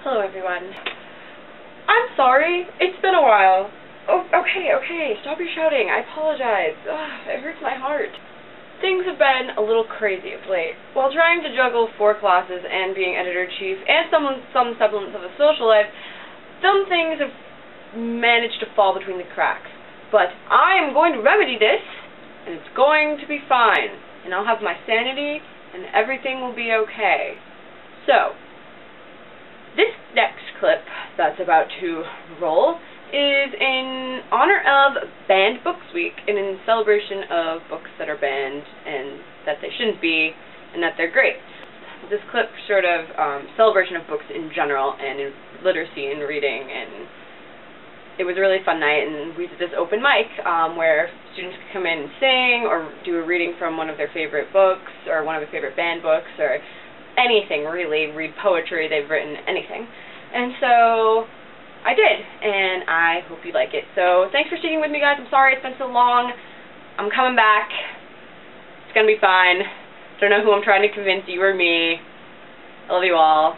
Hello, everyone. I'm sorry. It's been a while. Oh, okay. Stop your shouting. I apologize. Ugh, it hurts my heart. Things have been a little crazy of late. While trying to juggle 4 classes and being editor-in-chief and some semblance of a social life, some things have managed to fall between the cracks. But I am going to remedy this, and it's going to be fine. And I'll have my sanity, and everything will be okay. So, this next clip that's about to roll is in honor of Banned Books Week and in celebration of books that are banned and that they shouldn't be and that they're great. This clip sort of celebration of books in general and in literacy and reading, and it was a really fun night, and we did this open mic where students could come in and sing or do a reading from one of their favorite books or one of their favorite banned books or anything really, read poetry they've written, anything. And so I did, and I hope you like it. So thanks for sticking with me, guys. I'm sorry it's been so long. I'm coming back. It's going to be fine. Don't know who I'm trying to convince, you or me. I love you all.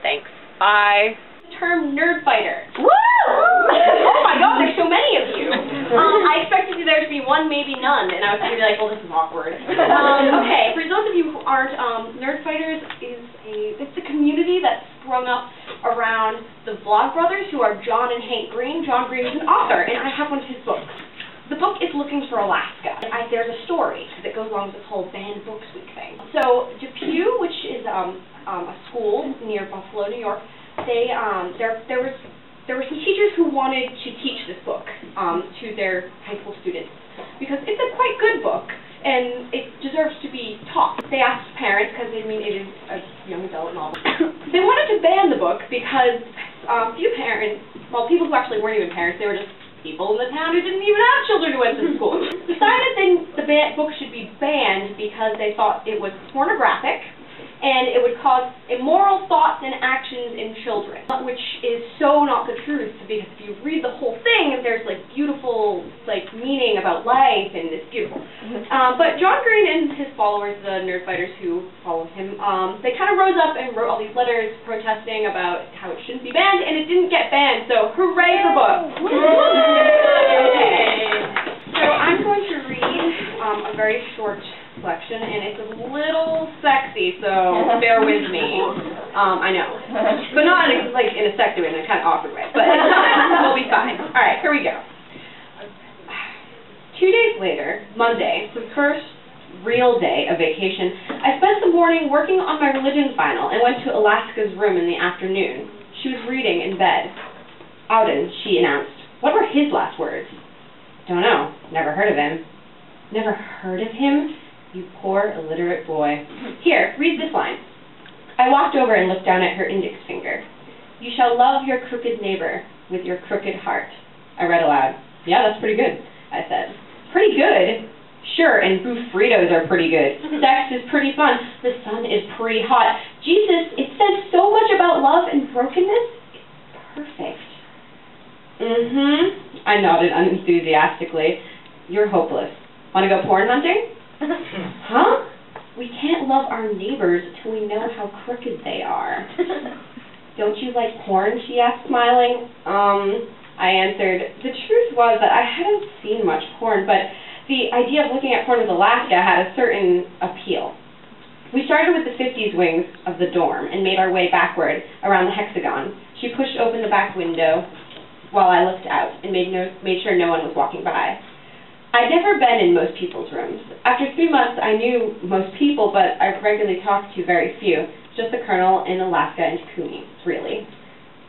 Thanks. Bye. Term nerd fighter. Woo! Oh my god, there's so many of you. I expected there to be one, maybe none, and I was going to be like, well, this is awkward. Okay, for those of you who aren't, Nerd Fighters it's a community that's sprung up around the Vlogbrothers, who are John and Hank Green. John Green is an author, and I have one of his books. The book is Looking for Alaska. There's a story that goes along with this whole Banned Books Week thing. So, Depew, which is a school near Buffalo, New York, there were some teachers who wanted to teach this book to their high school students because it's a quite good book and it deserves to be taught. They asked parents, because it is a young adult novel. They wanted to ban the book because few parents, well, people who actually weren't even parents, they were just people in the town who didn't even have children who went to the school, decided the book should be banned because they thought it was pornographic and it would cause immoral thoughts and actions in children, which is so not the truth, because if you read the whole thing, there's beautiful meaning about life, and it's beautiful. But John Green and his followers, the nerd fighters who followed him, they kind of rose up and wrote all these letters protesting about how it shouldn't be banned, and it didn't get banned, so hooray for books! Okay. So I'm going to read a very short selection, and it's a little sexy, so bear with me. I know. But not in a sexy way, in a kind of awkward way. But we'll be fine. Alright, here we go. 2 days later, Monday, the first real day of vacation, I spent the morning working on my religion final and went to Alaska's room in the afternoon. She was reading in bed. Auden, she announced. What were his last words? Don't know. Never heard of him. Never heard of him? You poor, illiterate boy. Here, read this line. I walked over and looked down at her index finger. You shall love your crooked neighbor with your crooked heart. I read aloud. Yeah, that's pretty good, I said. Pretty good? Sure, and Boof Fritos are pretty good. Sex is pretty fun. The sun is pretty hot. Jesus, it says so much about love and brokenness. It's perfect. I nodded unenthusiastically. You're hopeless. Want to go porn hunting? Huh? We can't love our neighbors till we know how crooked they are. Don't you like porn? She asked, smiling. I answered. The truth was that I hadn't seen much porn, but the idea of looking at porn with Alaska had a certain appeal. We started with the 50s wings of the dorm and made our way backward around the hexagon. She pushed open the back window while I looked out and made sure no one was walking by. I'd never been in most people's rooms. After 3 months, I knew most people, but I regularly talked to very few. Just the colonel in Alaska and Takumi, really.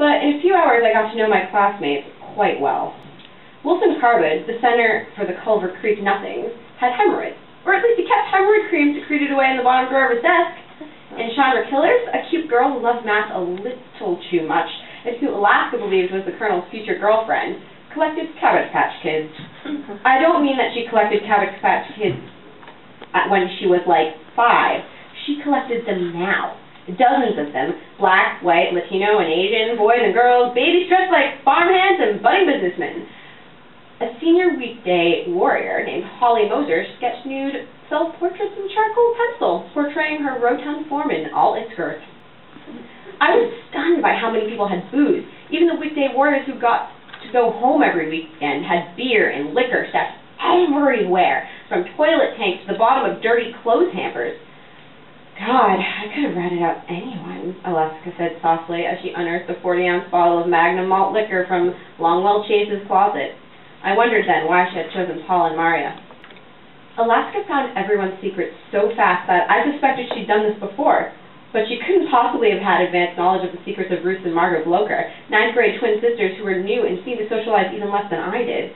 But in a few hours, I got to know my classmates quite well. Wilson Carbide, the center for the Culver Creek Nothings, had hemorrhoids. Or at least he kept hemorrhoid cream secreted away in the bottom drawer of his desk. And Chandra Killers, a cute girl who loved math a little too much, and who Alaska believed was the colonel's future girlfriend, collected Cabbage Patch Kids. I don't mean that she collected Cabbage Patch Kids when she was 5. She collected them now. Dozens of them. Black, white, Latino, and Asian, boys and girls, babies dressed like farmhands and budding businessmen. A senior weekday warrior named Holly Moser sketched nude self-portraits in charcoal pencil, portraying her rotund form in all its girth. I was stunned stunned by how many people had booze. Even the weekday warriors who got to go home every weekend had beer and liquor stashed everywhere, from toilet tanks to the bottom of dirty clothes hampers. God, I could have ratted out anyone, Alaska said softly as she unearthed a 40-ounce bottle of Magnum malt liquor from Longwell Chase's closet. I wondered then why she had chosen Paul and Maria. Alaska found everyone's secrets so fast that I suspected she'd done this before, but she couldn't possibly have had advanced knowledge of the secrets of Ruth and Margaret Blocher, ninth-grade twin sisters who were new and seemed to socialize even less than I did.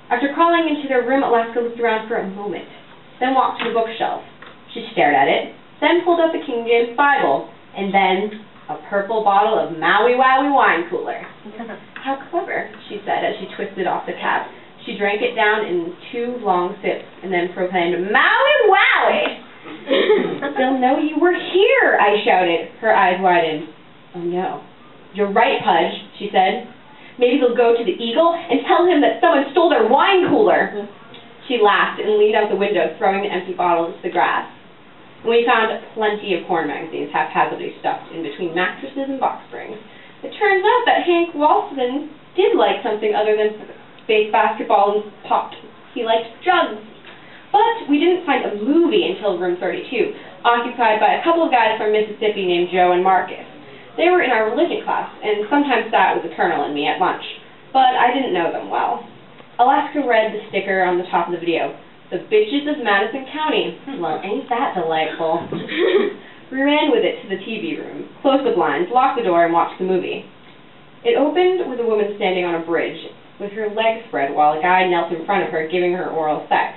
After crawling into their room, Alaska looked around for a moment, then walked to the bookshelf. She stared at it, then pulled up the King James Bible, and then a purple bottle of Maui Wowie wine cooler. How clever, she said as she twisted off the cap. She drank it down in 2 long sips, and then proclaimed, "Maui Wowie!" "They'll know you were here," I shouted. Her eyes widened. "Oh no. You're right, Pudge," she said. "Maybe they'll go to the Eagle and tell him that someone stole their wine cooler." She laughed and leaned out the window, throwing the empty bottle into the grass. And we found plenty of porn magazines haphazardly stuffed in between mattresses and box springs. It turns out that Hank Walston did like something other than space basketball and pot. He liked drugs. But we didn't find a movie until room 32, occupied by a couple of guys from Mississippi named Joe and Marcus. They were in our religion class, and sometimes sat with the Colonel and me at lunch, but I didn't know them well. Alaska read the sticker on the top of the video. "The Bitches of Madison County." Well, ain't that delightful? We ran with it to the TV room, closed the blinds, locked the door, and watched the movie. It opened with a woman standing on a bridge, with her legs spread while a guy knelt in front of her giving her oral sex.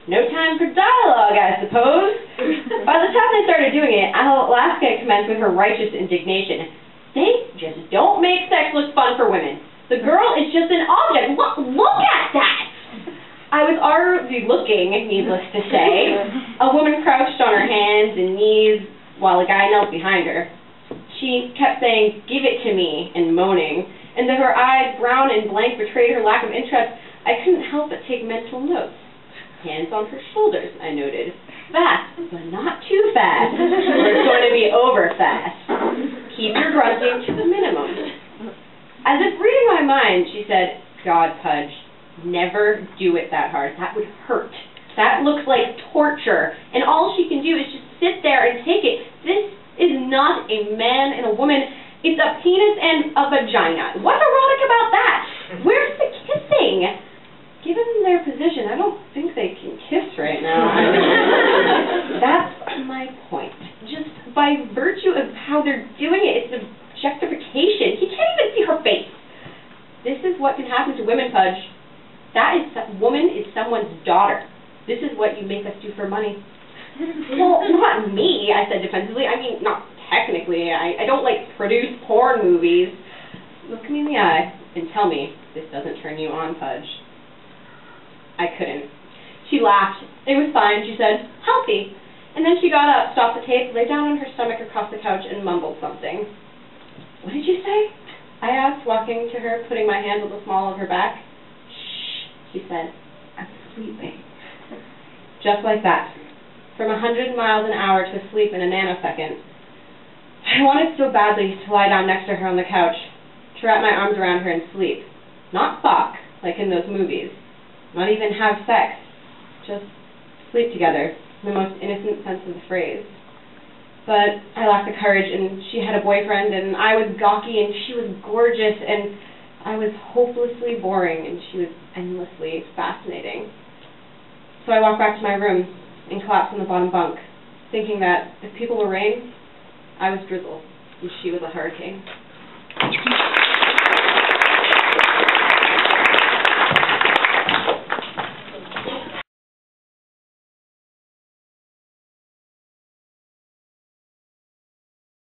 No time for dialogue, I suppose. By the time they started doing it, Alaska commenced with her righteous indignation. They just don't make sex look fun for women. The girl is just an object. Look at that! I was already looking, needless to say. A woman crouched on her hands and knees while a guy knelt behind her. She kept saying, "Give it to me," and moaning, and though her eyes, brown and blank, betrayed her lack of interest, I couldn't help but take mental notes. Hands on her shoulders, I noted. Fast, but not too fast, or it's going to be over fast. Keep your grunting to the minimum. As if reading my mind, she said, "God, Pudge, never do it that hard. That would hurt. That looks like torture. And all she can do is just sit there and take it. This is not a man and a woman. It's a penis and a vagina. What's erotic about that? Where's the kissing?" Given their position, I don't think they can kiss right now. That's my point. Just by virtue of how they're doing it, it's objectification. You can't even see her face. This is what can happen to women, Pudge. Woman is someone's daughter. This is what you make us do for money. Well, not me, I said defensively. I mean, not technically. I don't, produce porn movies. Look me in the eye and tell me this doesn't turn you on, Pudge. I couldn't. She laughed. It was fine, she said. Healthy. And then she got up, stopped the tape, lay down on her stomach across the couch, and mumbled something. "What did you say?" I asked, walking to her, putting my hand on the small of her back. "Shh," she said. "I'm sleeping." Just like that. From 100 miles an hour to sleep in a nanosecond. I wanted so badly to lie down next to her on the couch, to wrap my arms around her and sleep. Not fuck, like in those movies. Not even have sex. Just sleep together, in the most innocent sense of the phrase. But I lacked the courage, and she had a boyfriend, and I was gawky, and she was gorgeous, and I was hopelessly boring, and she was endlessly fascinating. So I walked back to my room and collapsed on the bottom bunk, thinking that if people were rain, I was drizzle, and she was a hurricane.